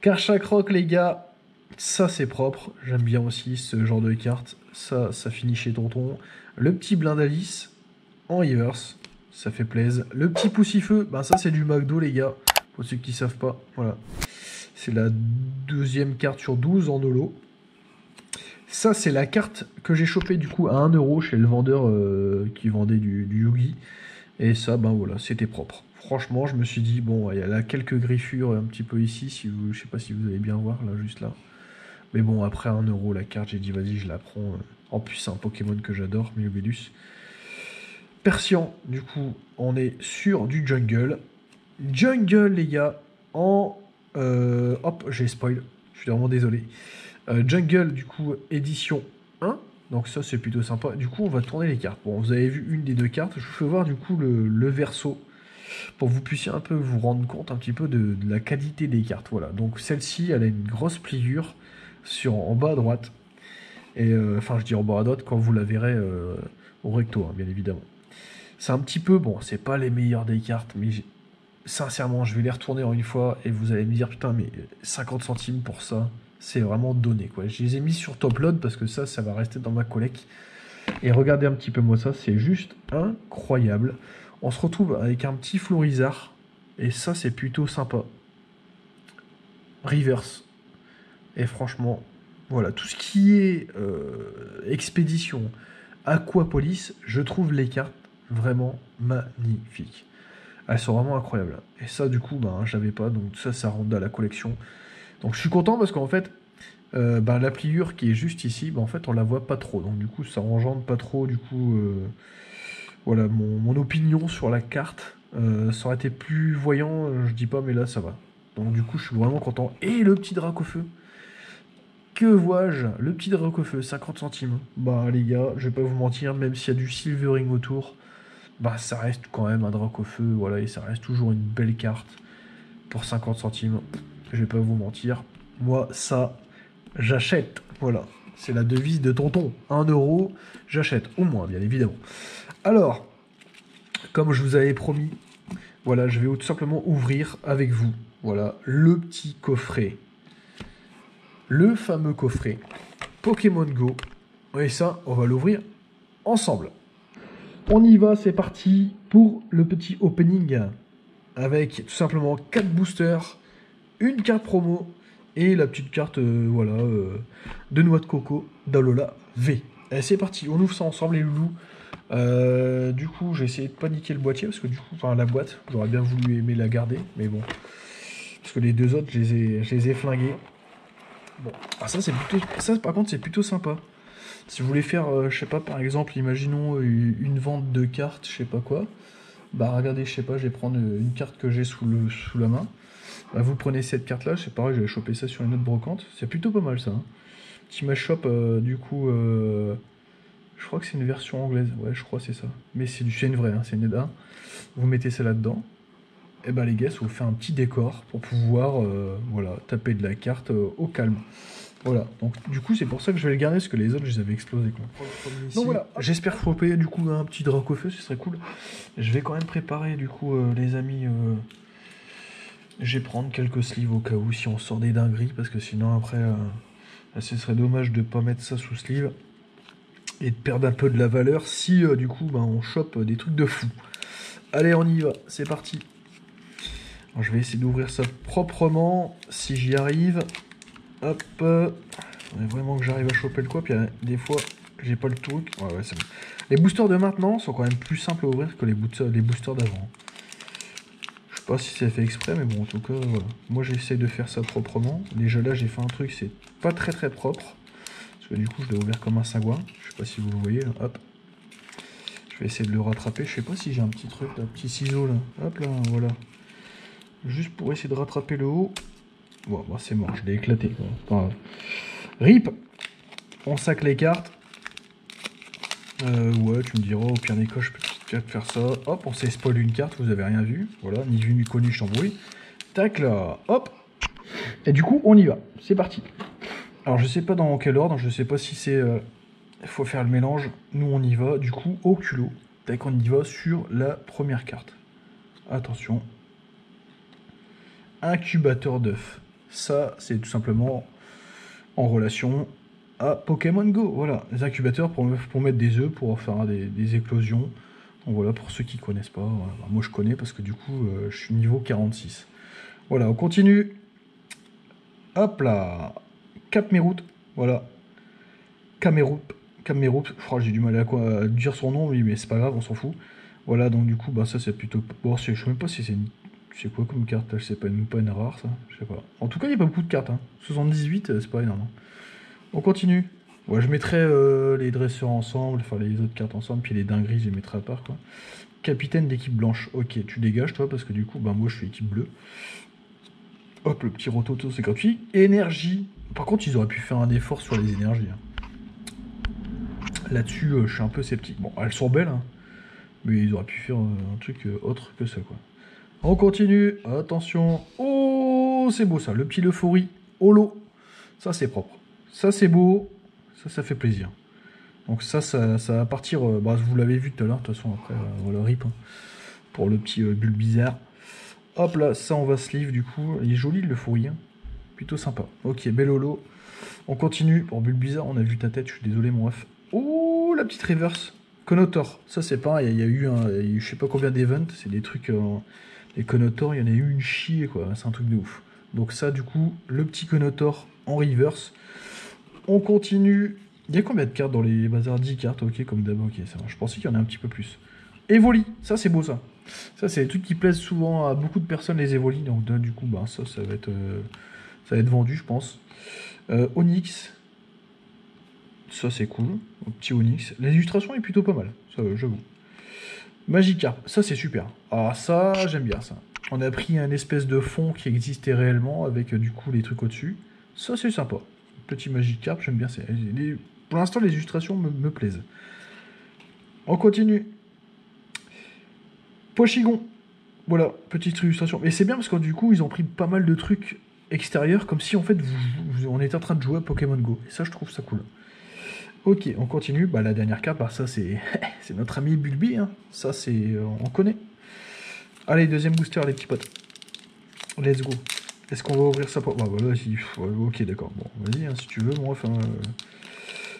Karchakroc les gars, ça c'est propre. J'aime bien aussi ce genre de carte. Ça finit chez tonton. Le petit Blindalis en reverse, ça fait plaisir. Le petit Poussifeu, bah ça c'est du McDo les gars. Pour ceux qui ne savent pas, voilà. C'est la 2e carte sur 12 en holo. Ça, c'est la carte que j'ai chopée du coup à 1 € chez le vendeur qui vendait du Yugi. Et ça, ben voilà, c'était propre. Franchement, je me suis dit, bon, il y a là quelques griffures un petit peu ici. Si vous, je sais pas si vous allez bien voir, là, juste là. Mais bon, après 1 € la carte, j'ai dit, vas-y, je la prends. En plus, c'est un Pokémon que j'adore, Miobellus. Persian, du coup, on est sur du jungle. Jungle les gars en hop j'ai spoil, je suis vraiment désolé. Jungle du coup édition 1, donc ça c'est plutôt sympa. Du coup on va tourner les cartes. Bon vous avez vu une des 2 cartes, je vous fais voir du coup le verso pour que vous puissiez un peu vous rendre compte un petit peu de la qualité des cartes. Voilà, donc celle-ci elle a une grosse pliure en bas à droite et enfin je dis en bas à droite quand vous la verrez au recto hein, bien évidemment. C'est un petit peu bon, c'est pas les meilleures des cartes mais sincèrement, je vais les retourner en une fois et vous allez me dire putain mais 50 centimes pour ça, c'est vraiment donné quoi. Je les ai mis sur top load parce que ça va rester dans ma collecte. Et regardez un petit peu moi ça, c'est juste incroyable. On se retrouve avec un petit Florizard et ça c'est plutôt sympa. Reverse. Et franchement, voilà, tout ce qui est expédition, Aquapolis, je trouve les cartes vraiment magnifiques. Elles sont vraiment incroyables. Et ça, du coup, ben, j'avais pas. Donc ça rentre dans la collection. Donc je suis content parce qu'en fait, la pliure qui est juste ici, ben, en fait, on la voit pas trop. Donc du coup, ça engendre pas trop, du coup, voilà, mon opinion sur la carte. Ça aurait été plus voyant, je dis pas, mais là, ça va. Donc du coup, je suis vraiment content. Et le petit Dracofeu. Que vois-je? Le petit Dracofeu, 50 centimes. Bah les gars, je vais pas vous mentir, même s'il y a du silvering autour, bah ça reste quand même un Dracofeu, voilà, et ça reste toujours une belle carte pour 50 centimes. Je vais pas vous mentir. Moi, ça, j'achète. Voilà, c'est la devise de tonton. 1 €, j'achète, au moins, bien évidemment. Alors, comme je vous avais promis, voilà, je vais tout simplement ouvrir avec vous, voilà, le petit coffret. Le fameux coffret Pokémon Go. Et ça, on va l'ouvrir ensemble. On y va, c'est parti pour le petit opening. Avec tout simplement 4 boosters, une carte promo Et la petite carte, voilà, de noix de coco d'Alola V. Allez, c'est parti, on ouvre ça ensemble les loulous. Du coup, j'ai essayé de pas niquer le boîtier, parce que du coup, enfin la boîte, j'aurais bien voulu aimer la garder, mais bon. Parce que les deux autres, je les ai flingués. Bon, ah, ça, ça par contre, c'est plutôt sympa. Si vous voulez faire, je sais pas, par exemple, imaginons une vente de cartes, je sais pas quoi. Bah regardez, je sais pas, je vais prendre une carte que j'ai sous la main. Bah, vous prenez cette carte là, c'est pareil, je vais choper ça sur une autre brocante. C'est plutôt pas mal ça. Hein. Petit mashup, du coup, je crois que c'est une version anglaise. Ouais, je crois que c'est ça. Mais c'est une vraie, hein, c'est une EDA. Vous mettez ça là-dedans. Et bah les gars, ça vous fait un petit décor pour pouvoir voilà, taper de la carte au calme. Voilà, donc du coup c'est pour ça que je vais le garder, parce que les autres je les avais explosés quoi. Donc voilà, j'espère choper du coup un petit drac au feu, ce serait cool. Je vais quand même préparer du coup les amis, je vais prendre quelques sleeves au cas où si on sort des dingueries, parce que sinon après ce serait dommage de pas mettre ça sous sleeve et de perdre un peu de la valeur si du coup bah, on chope des trucs de fou. Allez on y va, c'est parti. Alors, je vais essayer d'ouvrir ça proprement si j'y arrive. Hop, faudrait vraiment que j'arrive à choper le quoi, puis des fois j'ai pas le truc. Ouais, c'est bon. Les boosters de maintenant sont quand même plus simples à ouvrir que les boosters d'avant. Je sais pas si c'est fait exprès, mais bon, en tout cas, voilà. Moi j'essaie de faire ça proprement. Déjà là, j'ai fait un truc, c'est pas très propre. Parce que du coup, je l'ai ouvert comme un sagouin. Je sais pas si vous le voyez, là. Hop. Je vais essayer de le rattraper. Je sais pas si j'ai un petit truc, un petit ciseau là. Hop là, voilà. Juste pour essayer de rattraper le haut. Bon, bah, c'est mort, je l'ai éclaté. Enfin, RIP. On sac les cartes. Ouais, tu me diras, au pire des cas, je peux peut-être faire ça. Hop, on s'est spoil une carte, vous avez rien vu. Voilà, ni vu ni connu, je t'embrouille. Tac là, hop. Et du coup, on y va. C'est parti. Alors, je sais pas dans quel ordre, je sais pas si c'est... Il faut faire le mélange. Nous, on y va, du coup, au culot. Tac, on y va sur la première carte. Attention. Incubateur d'œufs. Ça, c'est tout simplement en relation à Pokémon Go. Voilà, les incubateurs pour mettre des œufs, pour faire des éclosions. Donc voilà, pour ceux qui connaissent pas. Voilà. Moi, je connais parce que du coup, je suis niveau 46. Voilà, on continue. Hop là. Capmerout. Voilà. Capmerout. Je crois que j'ai du mal à dire son nom, mais c'est pas grave, on s'en fout. Voilà, donc du coup, bah ça, c'est plutôt... Bon, je sais même pas si c'est une... C'est quoi comme carte? Je sais pas, pas une rare ça, je sais pas. En tout cas, il n'y a pas beaucoup de cartes. Hein. 78, c'est pas énorme. Hein. On continue. Ouais, je mettrai les dresseurs ensemble, enfin les autres cartes ensemble, puis les dingueries, je les mettrai à part quoi. Capitaine d'équipe blanche. Ok, tu dégages toi, parce que du coup, bah moi je suis équipe bleue. Hop, le petit rototo, c'est gratuit. Énergie. Par contre, ils auraient pu faire un effort sur les énergies. Hein. Là-dessus, je suis un peu sceptique. Bon, elles sont belles, hein, mais ils auraient pu faire un truc autre que ça quoi. On continue, attention, oh c'est beau ça, le petit euphorie, holo, ça c'est propre, ça c'est beau, ça fait plaisir. Donc ça va partir, bah, vous l'avez vu tout à l'heure, de toute façon après, voilà, rip, hein, pour le petit Bulbizarre. Hop là, ça on va sleeve du coup, il est joli l'euphorie, hein. Plutôt sympa. Ok, bel holo, on continue, pour Bulbizarre, on a vu ta tête, je suis désolé mon ref. Oh la petite reverse, Conotor, ça c'est pareil, il y a eu je sais pas combien d'events, c'est des trucs... Les Conotor, il y en a eu une chier, quoi. C'est un truc de ouf. Donc ça, du coup, le petit Conotor en reverse. On continue. Il y a combien de cartes dans les bazars? 10 cartes, ok, comme d'hab. Ok, ça va. Je pensais qu'il y en a un petit peu plus. Evoli, ça c'est beau, ça. Ça, c'est des trucs qui plaisent souvent à beaucoup de personnes, les Evoli. Donc du coup, bah, ça va être vendu, je pense. Onyx. Ça, c'est cool. Un petit Onyx. L'illustration est plutôt pas mal, ça, j'avoue. Magikarp, ça c'est super. Ah ça, j'aime bien ça. On a pris un espèce de fond qui existait réellement avec du coup les trucs au-dessus. Ça c'est sympa. Petit Magikarp, j'aime bien. Pour l'instant, les illustrations me plaisent. On continue. Pochigon. Voilà, petite illustration. Mais c'est bien parce que du coup, ils ont pris pas mal de trucs extérieurs comme si en fait on était en train de jouer à Pokémon Go. Et ça, je trouve ça cool. Ok, on continue. Bah, la dernière carte, bah, ça c'est notre ami Bulbi. Hein. Ça, c'est on connaît. Allez, deuxième booster, les petits potes. Let's go. Est-ce qu'on va ouvrir ça pour... Bah, voilà, si... Ok, d'accord. Bon, vas-y, hein, si tu veux. Bon, enfin,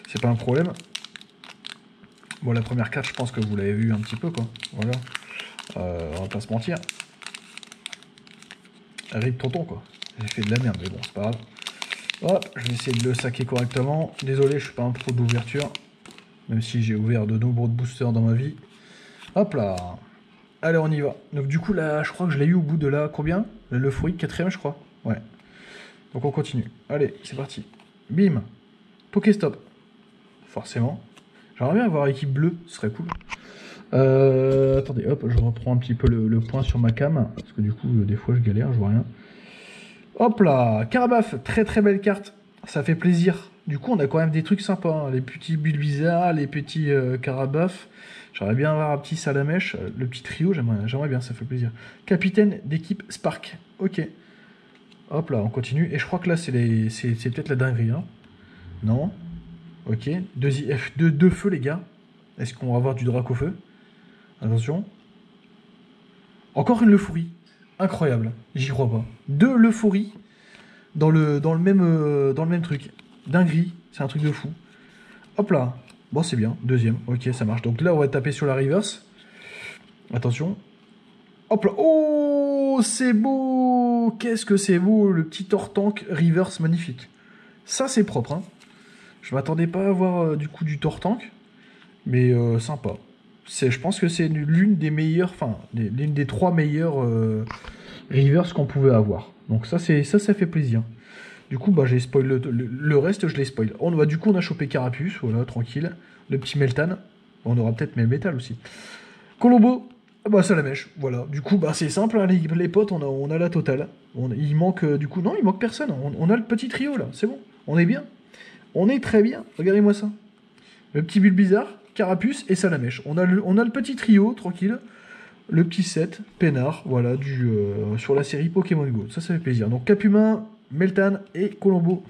c'est pas un problème. Bon, la première carte, je pense que vous l'avez vu un petit peu, quoi. Voilà. On va pas se mentir. Rip tonton, quoi. J'ai fait de la merde, mais bon, c'est pas grave. Hop, je vais essayer de le saquer correctement. Désolé, je suis pas un pro d'ouverture. Même si j'ai ouvert de nombreux boosters dans ma vie. Hop là. Allez, on y va. Donc du coup, là, je crois que je l'ai eu au bout de là, combien? Le fruit, 4ème, je crois. Ouais. Donc on continue. Allez, c'est parti. Bim. Pokéstop. Forcément. J'aimerais bien avoir équipe bleue, ce serait cool. Attendez, hop, je reprends un petit peu le point sur ma cam. Parce que du coup, des fois, je galère, je vois rien. Hop là, Carabaf, très très belle carte. Ça fait plaisir. Du coup, on a quand même des trucs sympas. Hein. Les petits Bulbizarre, les petits Carabaf. J'aimerais bien avoir un petit Salamèche. Le petit trio, j'aimerais bien, ça fait plaisir. Capitaine d'équipe Spark. Ok. Hop là, on continue. Et je crois que là, c'est peut-être la dinguerie. Hein. Non. Ok. Deux feux, les gars. Est-ce qu'on va avoir du drac au feu? Attention. Encore une Lefouri. Incroyable. J'y crois pas. 2 Lefouri dans le même truc. Dinguerie. C'est un truc de fou. Hop là. Bon, c'est bien. 2ème. Ok, ça marche. Donc là, on va taper sur la reverse. Attention. Hop là. Oh, c'est beau. Qu'est-ce que c'est beau. Le petit Tortank reverse magnifique. Ça, c'est propre. Hein. Je m'attendais pas à avoir du coup du Tortank. Mais sympa. Je pense que c'est l'une des meilleures, enfin, l'une des 3 meilleures reverse qu'on pouvait avoir. Donc ça fait plaisir. Du coup, bah, j'ai spoil le reste, je l'ai spoil. Du coup, on a chopé Carapuce, voilà, tranquille. Le petit Meltan. On aura peut-être Melmetal aussi. Colombo, bah, Salamèche, voilà. Du coup, bah, c'est simple, hein, les potes, on a la totale. Il manque, du coup, non, il manque personne. On a le petit trio, là, c'est bon. On est bien. On est très bien. Regardez-moi ça. Le petit Bulbizarre, Carapuce et Salamèche. On a le petit trio, tranquille. Le petit set, peinard, voilà, sur la série Pokémon Go. Ça fait plaisir. Donc Capumin, Meltan et Colombo.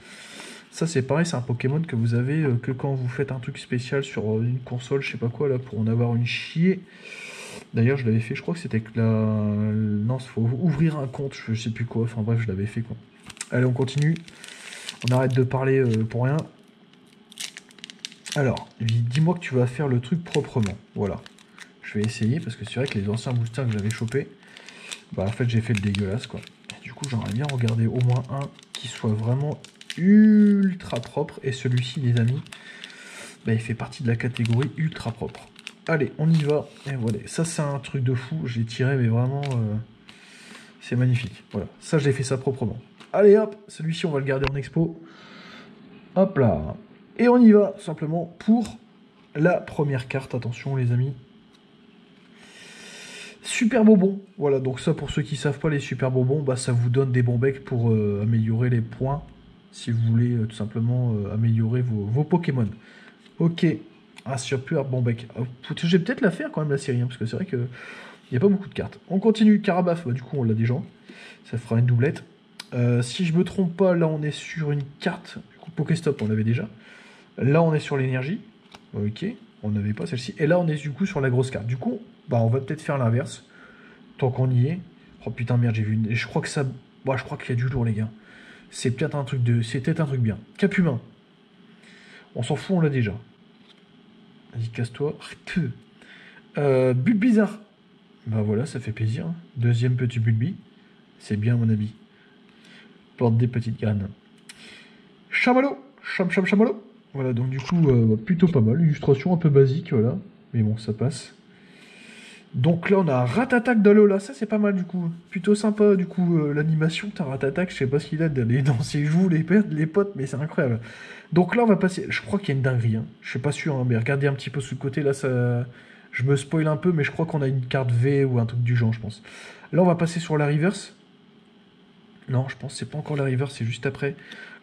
Ça c'est pareil, c'est un Pokémon que vous avez que quand vous faites un truc spécial sur une console, je sais pas quoi, là, pour en avoir une chier. D'ailleurs, je l'avais fait, je crois que c'était que la... Non, il faut ouvrir un compte, je sais plus quoi. Enfin bref, je l'avais fait, quoi. Allez, on continue. On arrête de parler pour rien. Alors, dis-moi que tu vas faire le truc proprement. Voilà. Je vais essayer, parce que c'est vrai que les anciens boosters que j'avais chopés, bah en fait j'ai fait le dégueulasse, quoi. Du coup, j'aimerais bien regarder au moins un qui soit vraiment ultra propre. Et celui-ci, les amis, bah, il fait partie de la catégorie ultra propre. Allez, on y va. Et voilà, ça c'est un truc de fou. Je l'ai tiré, mais vraiment, c'est magnifique. Voilà, ça j'ai fait ça proprement. Allez hop, celui-ci on va le garder en expo. Hop là. Et on y va, simplement, pour la première carte. Attention, les amis. Super bonbons. Voilà, donc ça, pour ceux qui ne savent pas, les super bonbons, bah, ça vous donne des bons becs pour améliorer les points. Si vous voulez tout simplement améliorer vos Pokémon. Ok. Un super bon bec. Je vais peut-être la faire quand même, la série, hein, parce que c'est vrai qu'il n'y a pas beaucoup de cartes. On continue. Carabaf, bah, du coup, on l'a déjà. Ça fera une doublette. Si je me trompe pas, là, on est sur une carte. Du coup, Pokéstop, on l'avait déjà. Là, on est sur l'énergie. Ok, on n'avait pas celle-ci. Et là, on est du coup sur la grosse carte. Du coup, bah, on va peut-être faire l'inverse. Tant qu'on y est. Oh putain, merde, j'ai vu une... Je crois que ça... Bah, je crois qu'il y a du lourd, les gars. C'est peut-être un truc de... C'est peut-être un truc bien. Capumin. On s'en fout, on l'a déjà. Vas-y, casse-toi. Bulbizarre. Bah voilà, ça fait plaisir. 2ème petit Bulbi. C'est bien, à mon avis. Porte des petites graines. Chamallow. Chamallow. Voilà, donc du coup, plutôt pas mal. Illustration un peu basique, voilà. Mais bon, ça passe. Donc là, on a Ratatak d'Alola. Ça, c'est pas mal, du coup. Plutôt sympa, du coup, l'animation. T'as Ratatak, je sais pas ce qu'il a dans ses joues, les potes, mais c'est incroyable. Donc là, on va passer... Je crois qu'il y a une dinguerie, hein. Je suis pas sûr, hein, mais regardez un petit peu sous le côté. Là, ça... Je me spoil un peu, mais je crois qu'on a une carte V ou un truc du genre, je pense. Là, on va passer sur la reverse. Non, je pense que c'est pas encore la reverse, c'est juste après.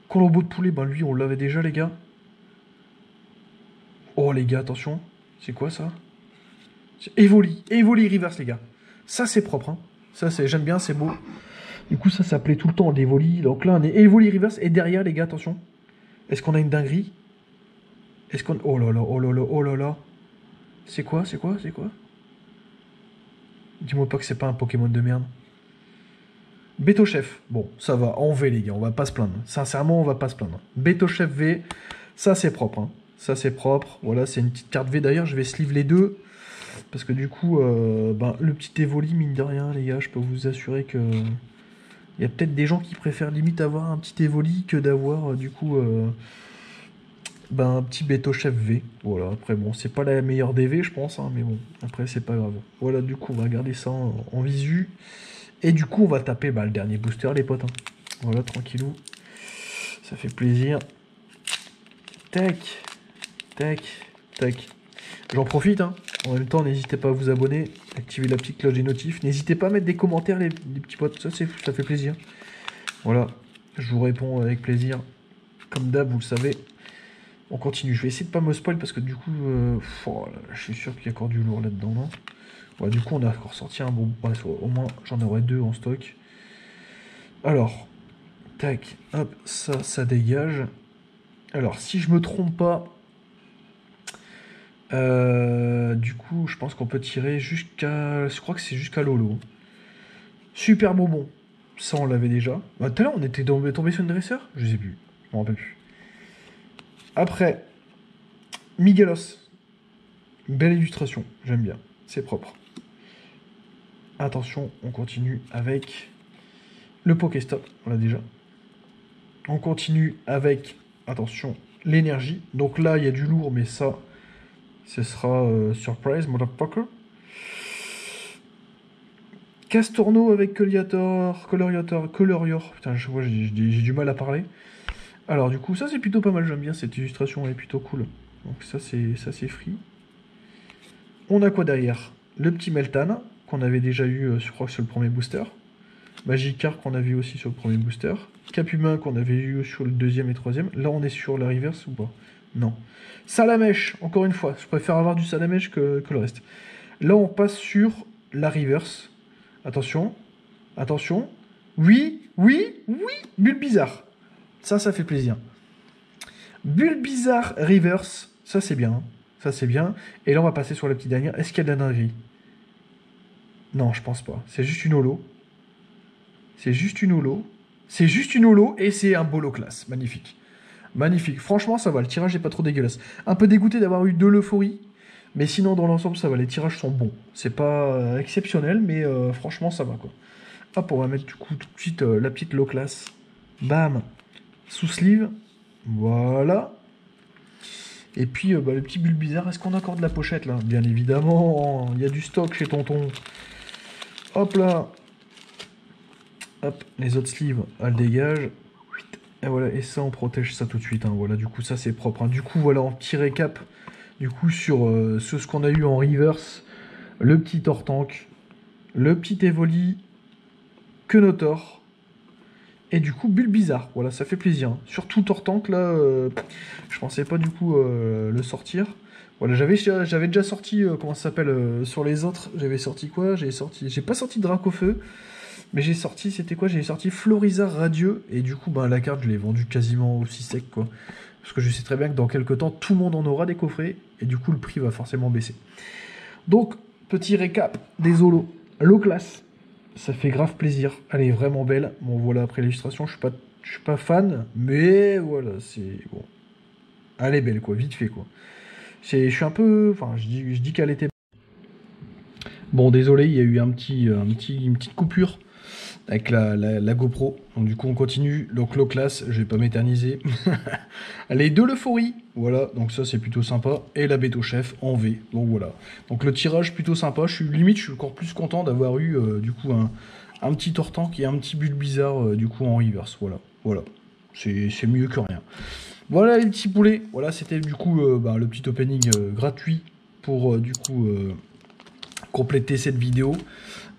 Colombo de poulet, ben lui, on l'avait déjà, les gars. Oh, les gars, attention. C'est quoi, ça? Evoli reverse, les gars. Ça, c'est propre, hein. Ça, j'aime bien, c'est beau. Du coup, ça s'appelait tout le temps l'Evoli. Donc là, on est Evoli reverse. Et derrière, les gars, attention. Est-ce qu'on a une dinguerie? Est-ce qu'on... Oh là là, oh là là, oh là là. C'est quoi? Dis-moi pas que c'est pas un Pokémon de merde. Betochef. Bon, ça va. En V, les gars, on va pas se plaindre. Sincèrement, on va pas se plaindre. Betochef V, ça, c'est propre, hein. Ça, c'est propre. Voilà, c'est une petite carte V. D'ailleurs, je vais sleeve les deux. Parce que du coup, ben, le petit Evoli, mine de rien, les gars, je peux vous assurer que Il y a peut-être des gens qui préfèrent limite avoir un petit Evoli que d'avoir du coup un petit Betochef V. Voilà, après bon, c'est pas la meilleure DV je pense, hein, mais bon, après c'est pas grave. Voilà, du coup on va regarder ça en visu. Et du coup on va taper le dernier booster les potes. Hein. Voilà, tranquillou. Ça fait plaisir. Tac, tac, tac. J'en profite, hein. En même temps, n'hésitez pas à vous abonner, activer la petite cloche des notifs. N'hésitez pas à mettre des commentaires, les petits potes, ça fait plaisir. Voilà, je vous réponds avec plaisir. Comme d'hab, vous le savez. On continue. Je vais essayer de pas me spoil parce que du coup, je suis sûr qu'il y a encore du lourd là-dedans. Non, voilà, du coup, on a encore sorti un bon. Au moins, j'en aurai 2 en stock. Alors, tac, hop, ça dégage. Alors, si je me trompe pas. Du coup, je pense qu'on peut tirer jusqu'à... Je crois que c'est jusqu'à Lolo. Super bonbon. Ça, on l'avait déjà. Tout à l'heure, on était tombé sur une dresseur. Je sais plus. Je m'en rappelle plus. Après, Miguelos. Belle illustration. J'aime bien. C'est propre. Attention, on continue avec le Pokéstop. On l'a déjà. On continue avec, attention, l'énergie. Donc là, il y a du lourd, mais ça... Ce sera surprise, motherfucker. Castorno avec Coloriator. Putain, je vois, j'ai du mal à parler. Alors, du coup, ça c'est plutôt pas mal. J'aime bien cette illustration, elle est plutôt cool. Donc, ça c'est free. On a quoi derrière? Le petit Meltan, qu'on avait déjà eu, je crois, sur le premier booster. Magikarp, qu'on a vu aussi sur le premier booster. Capumin, qu'on avait eu sur le deuxième et troisième. Là, on est sur la reverse ou pas? Non. Salamèche, encore une fois, je préfère avoir du Salamèche que le reste. Là, on passe sur la reverse. Attention, attention. Oui, Bulbizarre. Ça fait plaisir. Bulbizarre reverse, ça c'est bien. Ça c'est bien. Et là, on va passer sur la petite dernière. Est-ce qu'il y a de la dinguerie? Non, je pense pas. C'est juste une holo. C'est juste une holo. C'est juste une holo et c'est un bolo classe. Magnifique. Magnifique, franchement ça va, le tirage n'est pas trop dégueulasse. Un peu dégoûté d'avoir eu de l'euphorie, mais sinon dans l'ensemble ça va, les tirages sont bons. C'est pas exceptionnel, mais franchement ça va quoi. Hop, on va mettre du coup tout de suite la petite low class. Bam, sous sleeve, voilà. Et puis le petit Bulbizarre, est-ce qu'on a encore de la pochette là? Bien évidemment, il y a du stock chez Tonton. Hop là. Hop, les autres sleeves, elles dégagent. Et voilà, et ça on protège ça tout de suite, hein. Voilà, du coup ça c'est propre, hein. Du coup voilà, en petit récap, du coup sur ce qu'on a eu en reverse, le petit Tortank, le petit Evoli, Quenotor, et du coup Bulbizarre, voilà, ça fait plaisir, hein. Surtout Tortank là, je pensais pas du coup le sortir. Voilà, j'avais déjà sorti, comment ça s'appelle, sur les autres, j'avais sorti quoi? J'ai pas sorti Dracofeu. Mais j'ai sorti, c'était quoi? J'ai sorti Florizard Radieux, et du coup, la carte, je l'ai vendue quasiment aussi sec, quoi. Parce que je sais très bien que dans quelques temps, tout le monde en aura des coffrets, et du coup, le prix va forcément baisser. Donc, petit récap des holos. Low class, ça fait grave plaisir. Elle est vraiment belle. Bon, voilà, après l'illustration, je suis pas fan, mais voilà, c'est bon. Elle est belle, quoi, vite fait, quoi. Je suis un peu... Enfin, je dis qu'elle était... Bon, désolé, il y a eu une petite coupure avec la GoPro. Donc du coup on continue. Donc low class, je vais pas m'éterniser. Les deux l'euphorie, voilà, donc ça c'est plutôt sympa. Et la Betochef en V, donc voilà. Donc le tirage plutôt sympa, je suis encore plus content d'avoir eu du coup un petit Tortank et un petit Bulbizarre du coup en reverse, voilà. C'est mieux que rien. Voilà les petits poulets, voilà c'était du coup le petit opening gratuit pour du coup compléter cette vidéo.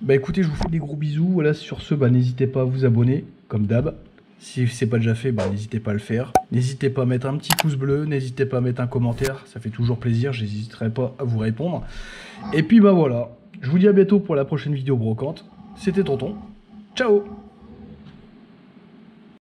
Écoutez, je vous fais des gros bisous. Voilà, sur ce, n'hésitez pas à vous abonner, comme d'hab. Si c'est pas déjà fait, n'hésitez pas à le faire. N'hésitez pas à mettre un petit pouce bleu, n'hésitez pas à mettre un commentaire, ça fait toujours plaisir, j'hésiterai pas à vous répondre. Et puis voilà, je vous dis à bientôt pour la prochaine vidéo brocante. C'était Tonton, ciao!